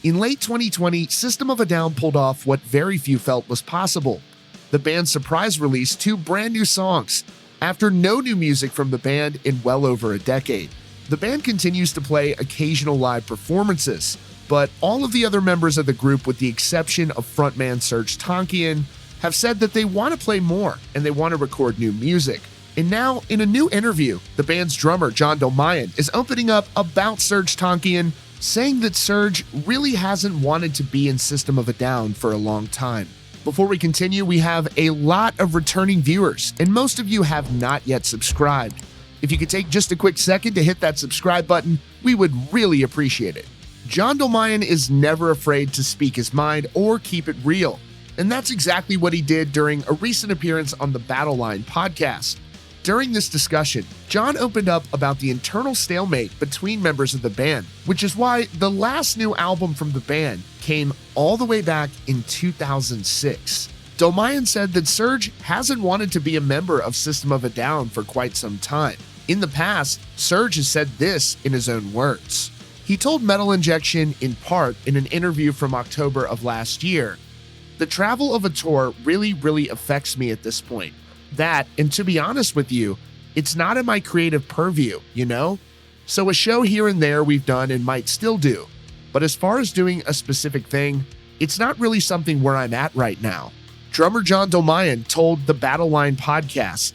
In late 2020, System of a Down pulled off what very few felt was possible. The band surprise released 2 brand new songs, after no new music from the band in well over a decade. The band continues to play occasional live performances, but all of the other members of the group, with the exception of frontman Serj Tankian, have said that they want to play more and they want to record new music. And now, in a new interview, the band's drummer John Dolmayan is opening up about Serj Tankian, saying that Serj really hasn't wanted to be in System of a Down for a long time. Before we continue, we have a lot of returning viewers, and most of you have not yet subscribed. If you could take just a quick second to hit that subscribe button, we would really appreciate it. John Dolmayan is never afraid to speak his mind or keep it real, and that's exactly what he did during a recent appearance on the Battle Line podcast. During this discussion, John opened up about the internal stalemate between members of the band, which is why the last new album from the band came all the way back in 2006. Dolmayan said that Serj hasn't wanted to be a member of System of a Down for quite some time. In the past, Serj has said this in his own words. He told Metal Injection in part in an interview from October of last year, "The travel of a tour really affects me at this point. That, and to be honest with you, it's not in my creative purview, you know? So a show here and there we've done and might still do. But as far as doing a specific thing, it's not really something where I'm at right now." Drummer John Dolmayan told the Battle Line podcast,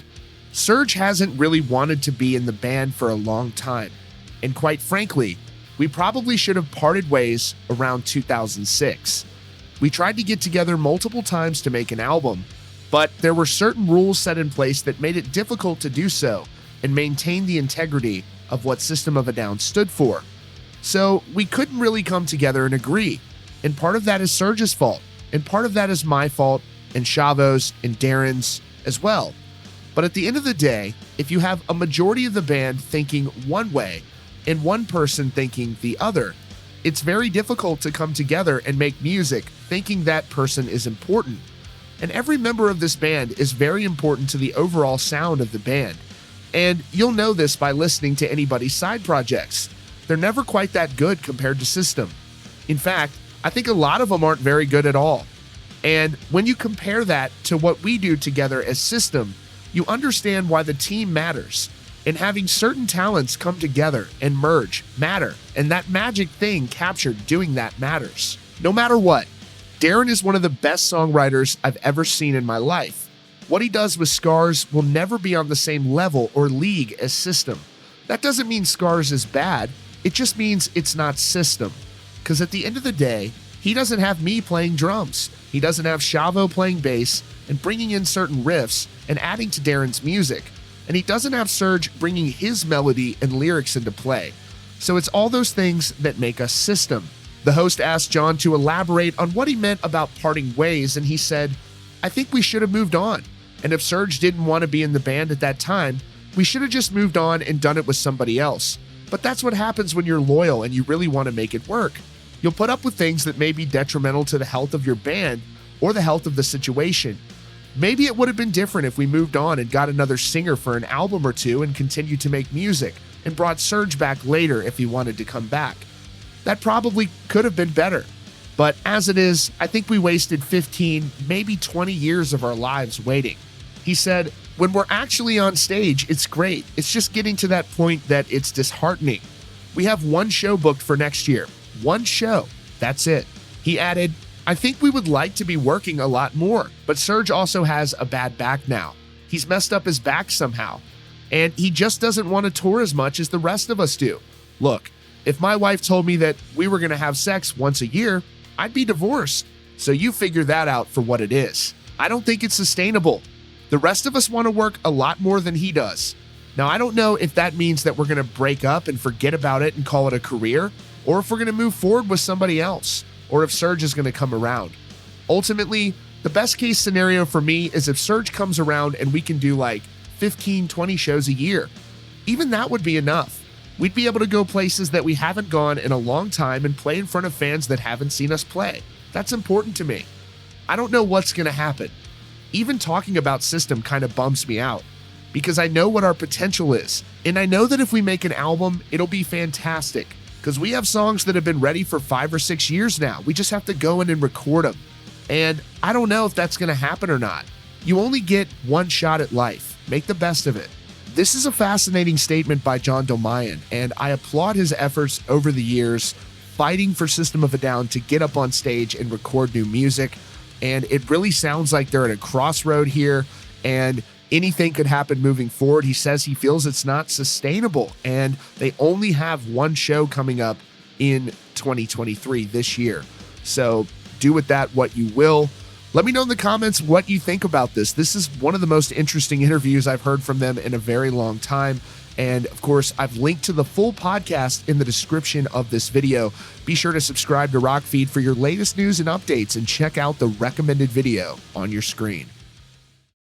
"Serj hasn't really wanted to be in the band for a long time. And quite frankly, we probably should have parted ways around 2006. We tried to get together multiple times to make an album, but there were certain rules set in place that made it difficult to do so and maintain the integrity of what System of a Down stood for. So we couldn't really come together and agree. And part of that is Serj's fault, and part of that is my fault, and Chavo's, and Darren's as well. But at the end of the day, if you have a majority of the band thinking one way and one person thinking the other, it's very difficult to come together and make music thinking that person is important. And every member of this band is very important to the overall sound of the band. And you'll know this by listening to anybody's side projects. They're never quite that good compared to System. In fact, I think a lot of them aren't very good at all. And when you compare that to what we do together as System, you understand why the team matters. And having certain talents come together and merge matter. And that magic thing captured doing that matters. No matter what, Darren is one of the best songwriters I've ever seen in my life. What he does with Scars will never be on the same level or league as System. That doesn't mean Scars is bad, it just means it's not System. Because at the end of the day, he doesn't have me playing drums, he doesn't have Chavo playing bass and bringing in certain riffs and adding to Darren's music, and he doesn't have Serj bringing his melody and lyrics into play. So it's all those things that make us System. The host asked John to elaborate on what he meant about parting ways, and he said, "I think we should have moved on. And if Serj didn't want to be in the band at that time, we should have just moved on and done it with somebody else. But that's what happens when you're loyal and you really want to make it work. You'll put up with things that may be detrimental to the health of your band or the health of the situation. Maybe it would have been different if we moved on and got another singer for an album or two and continued to make music and brought Serj back later if he wanted to come back. That probably could have been better. But as it is, I think we wasted 15, maybe 20 years of our lives waiting." He said, "When we're actually on stage, it's great. It's just getting to that point that it's disheartening. We have one show booked for next year. One show. That's it." He added, "I think we would like to be working a lot more, but Serj also has a bad back now. He's messed up his back somehow, and he just doesn't want to tour as much as the rest of us do. Look, if my wife told me that we were going to have sex once a year, I'd be divorced. So you figure that out for what it is. I don't think it's sustainable. The rest of us want to work a lot more than he does. Now, I don't know if that means that we're going to break up and forget about it and call it a career, or if we're going to move forward with somebody else, or if Serj is going to come around. Ultimately, the best case scenario for me is if Serj comes around and we can do like 15, 20 shows a year. Even that would be enough. We'd be able to go places that we haven't gone in a long time and play in front of fans that haven't seen us play. That's important to me. I don't know what's going to happen. Even talking about System kind of bums me out because I know what our potential is. And I know that if we make an album, it'll be fantastic because we have songs that have been ready for 5 or 6 years now. We just have to go in and record them. And I don't know if that's going to happen or not. You only get one shot at life. Make the best of it. This is a fascinating statement by John Dolmayan, and I applaud his efforts over the years fighting for System of a Down to get up on stage and record new music. And it really sounds like they're at a crossroad here, and anything could happen moving forward. He says he feels it's not sustainable, and they only have one show coming up in 2023 this year. So do with that what you will. Let me know in the comments what you think about this. This is one of the most interesting interviews I've heard from them in a very long time. And of course, I've linked to the full podcast in the description of this video. Be sure to subscribe to Rock Feed for your latest news and updates, and check out the recommended video on your screen.